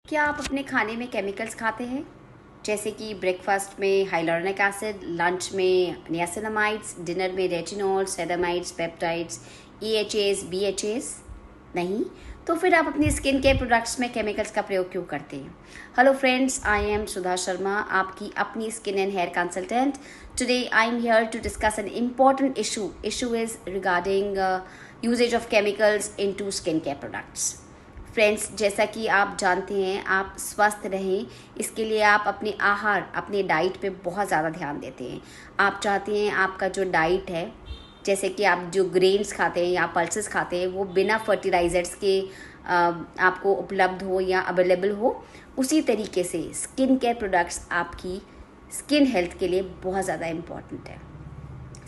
क्या आप अपने खाने में केमिकल्स खाते हैं? जैसे कि ब्रेकफास्ट में हाइलोरोनिक एसिड, लंच में नियासिनामाइड्स, डिनर में retinol, ceramides, peptides, EHAs, BHAs? नहीं? तो फिर आप अपनी स्किन केयर प्रोडक्ट्स में केमिकल्स का प्रयोग क्यों करते हैं? Hello friends, I am Sudha Sharma, आपकी अपनी skin and hair consultant. Today I am here to discuss an important issue is regarding usages of chemicals into skin care products. Friends, जैसा कि आप जानते हैं, आप स्वस्थ रहें इसके लिए आप अपने आहार, अपने डाइट पे बहुत ज़्यादा ध्यान देते हैं. आप चाहते हैं आपका जो डाइट है, जैसे कि आप जो ग्रेन्स खाते हैं या पल्सेस खाते हैं, वो बिना फर्टिलाइज़र्स के आपको उपलब्ध हो या अवेलेबल हो. उसी तरीके से स्किन केयर प्रोडक्ट्स आपकी स्किन हेल्थ के लिए बहुत ज़्यादा इम्पॉर्टेंट है.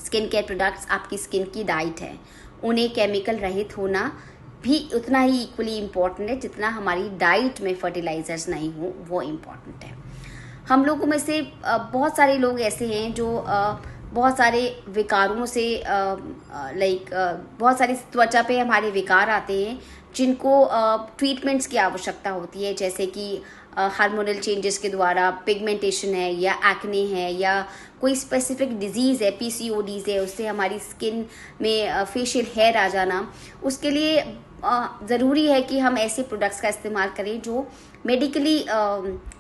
स्किन केयर प्रोडक्ट्स आपकी स्किन की डाइट है. उन्हें केमिकल रहित होना भी उतना ही इक्वली इम्पॉर्टेंट है जितना हमारी डाइट में फर्टिलाइजर्स नहीं हो वो इम्पॉर्टेंट है. हम लोगों में से बहुत सारे लोग ऐसे हैं जो बहुत सारे विकारों से बहुत सारी त्वचा पे हमारे विकार आते हैं जिनको ट्रीटमेंट्स की आवश्यकता होती है, जैसे कि हार्मोनल चेंजेस के द्वारा पिगमेंटेशन है या एक्ने है या कोई स्पेसिफिक डिजीज़ है, PCODs है, उससे हमारी स्किन में फेशियल हेयर आ जाना. उसके लिए ज़रूरी है कि हम ऐसे प्रोडक्ट्स का इस्तेमाल करें जो मेडिकली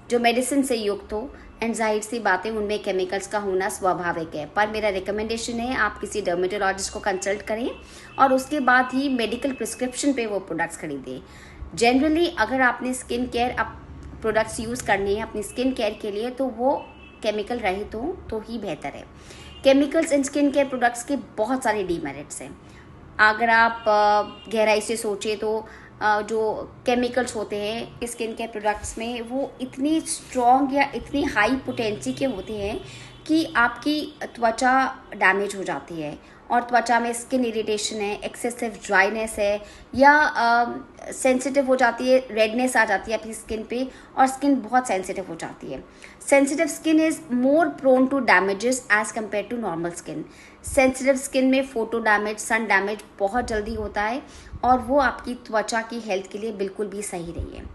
जो मेडिसिन से युक्त हो. एंड जाहिर सी बातें, उनमें केमिकल्स का होना स्वाभाविक है, पर मेरा रिकमेंडेशन है आप किसी डर्मेटोलॉजिस्ट को कंसल्ट करें और उसके बाद ही मेडिकल प्रिस्क्रिप्शन पे वो प्रोडक्ट्स खरीदें. जनरली अगर आपने स्किन केयर प्रोडक्ट्स यूज़ करने हैं अपनी स्किन केयर के लिए, तो वो केमिकल रहित हो तो ही बेहतर है. केमिकल्स इन स्किन केयर प्रोडक्ट्स के बहुत सारे डीमेरिट्स हैं. अगर आप गहराई से सोचें तो जो केमिकल्स होते हैं स्किन केयर प्रोडक्ट्स में, वो इतनी स्ट्रॉन्ग या इतनी हाई पोटेंसी के होते हैं कि आपकी त्वचा डैमेज हो जाती है और त्वचा में स्किन इरिटेशन है, एक्सेसिव ड्राइनेस है या सेंसिटिव हो जाती है, रेडनेस आ जाती है आपकी स्किन पे और स्किन बहुत सेंसिटिव हो जाती है. Sensitive skin is more prone to damages as compare to normal skin. Sensitive skin में फोटो डैमेज, सन डैमेज बहुत जल्दी होता है और वो आपकी त्वचा की हेल्थ के लिए बिल्कुल भी सही नहीं है.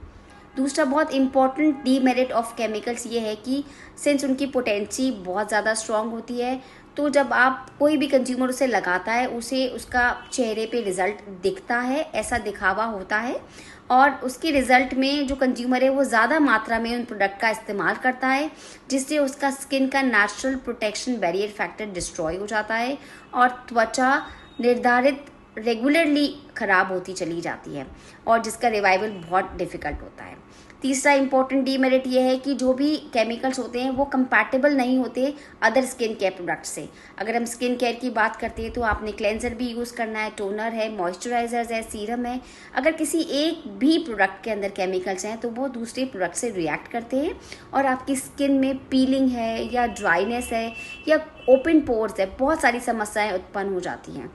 दूसरा बहुत इंपॉर्टेंट डीमेरिट ऑफ केमिकल्स ये है कि सिंस उनकी पोटेंसी बहुत ज़्यादा स्ट्रॉन्ग होती है, तो जब आप कोई भी कंज्यूमर उसे लगाता है, उसे उसका चेहरे पे रिजल्ट दिखता है, ऐसा दिखावा होता है और उसके रिजल्ट में जो कंज्यूमर है वो ज़्यादा मात्रा में उन प्रोडक्ट का इस्तेमाल करता है, जिससे उसका स्किन का natural protection barrier factor destroy हो जाता है और त्वचा निर्धारित रेगुलरली ख़राब होती चली जाती है और जिसका रिवाइवल बहुत डिफ़िकल्ट होता है. तीसरा इंपॉर्टेंट डीमेरिट ये है कि जो भी केमिकल्स होते हैं वो कंपैटिबल नहीं होते अदर स्किन केयर प्रोडक्ट से. अगर हम स्किन केयर की बात करते हैं तो आपने क्लेंजर भी यूज़ करना है, टोनर है, मॉइस्चराइजर्स है, सीरम है. अगर किसी एक भी प्रोडक्ट के अंदर केमिकल्स हैं तो वो दूसरे प्रोडक्ट से रिएक्ट करते हैं और आपकी स्किन में पीलिंग है या ड्राइनेस है या ओपन पोर्स है, बहुत सारी समस्याएं उत्पन्न हो जाती हैं.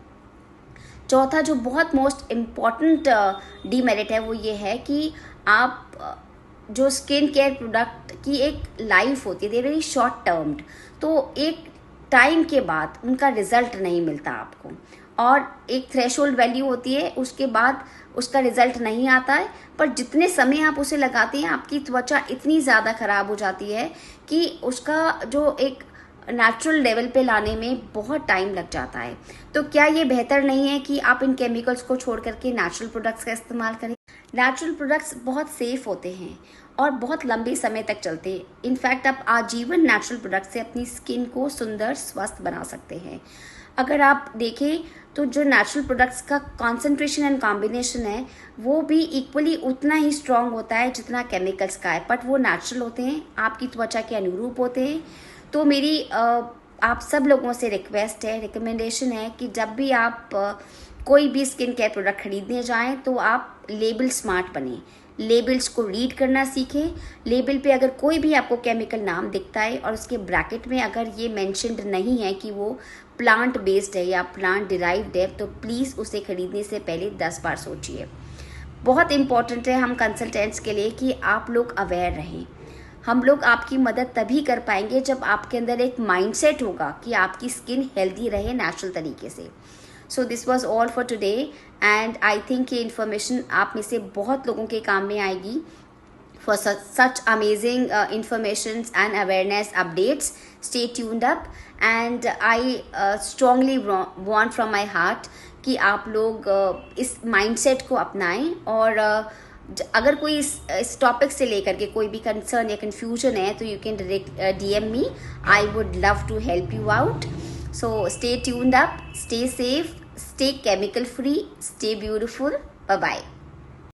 चौथा जो बहुत मोस्ट इम्पॉर्टेंट डीमेरिट है वो ये है कि आप जो स्किन केयर प्रोडक्ट की एक लाइफ होती है, दे वेरी शॉर्ट टर्म्ड, तो एक टाइम के बाद उनका रिजल्ट नहीं मिलता आपको और एक थ्रेशोल्ड वैल्यू होती है, उसके बाद उसका रिजल्ट नहीं आता है. पर जितने समय आप उसे लगाते हैं आपकी त्वचा इतनी ज़्यादा ख़राब हो जाती है कि उसका जो एक नेचुरल लेवल पे लाने में बहुत टाइम लग जाता है. तो क्या ये बेहतर नहीं है कि आप इन केमिकल्स को छोड़ करके नेचुरल प्रोडक्ट्स का इस्तेमाल करें? नेचुरल प्रोडक्ट्स बहुत सेफ होते हैं और बहुत लंबे समय तक चलते हैं. इनफैक्ट आप आजीवन नेचुरल प्रोडक्ट से अपनी स्किन को सुंदर स्वस्थ बना सकते हैं. अगर आप देखें तो जो नेचुरल प्रोडक्ट्स का कॉन्सेंट्रेशन एंड कॉम्बिनेशन है वो भी इक्वली उतना ही स्ट्रॉन्ग होता है जितना केमिकल्स का है, बट वो नेचुरल होते हैं, आपकी त्वचा के अनुरूप होते हैं. तो मेरी आप सब लोगों से रिक्वेस्ट है, रिकमेंडेशन है कि जब भी आप कोई भी स्किन केयर प्रोडक्ट खरीदने जाएं तो आप लेबल स्मार्ट बने, लेबल्स को रीड करना सीखें. लेबल पे अगर कोई भी आपको केमिकल नाम दिखता है और उसके ब्रैकेट में अगर ये मेंशन्ड नहीं है कि वो प्लांट बेस्ड है या प्लांट डिराइव्ड है, तो प्लीज़ उसे खरीदने से पहले 10 बार सोचिए. बहुत इंपॉर्टेंट है हम कंसल्टेंट्स के लिए कि आप लोग अवेयर रहें. हम लोग आपकी मदद तभी कर पाएंगे जब आपके अंदर एक माइंडसेट होगा कि आपकी स्किन हेल्दी रहे नेचुरल तरीके से. So this was all for today and I think ये इन्फॉर्मेशन आप में से बहुत लोगों के काम में आएगी. for such amazing informations and awareness updates. Stay tuned up, and I strongly want from my heart कि आप लोग इस माइंडसेट को अपनाएं, और अगर कोई इस टॉपिक से लेकर के कोई भी कंसर्न या कंफ्यूजन है तो you can direct DM me. I would love to help you out. So stay tuned up, stay safe, stay chemical free, stay beautiful. Bye bye.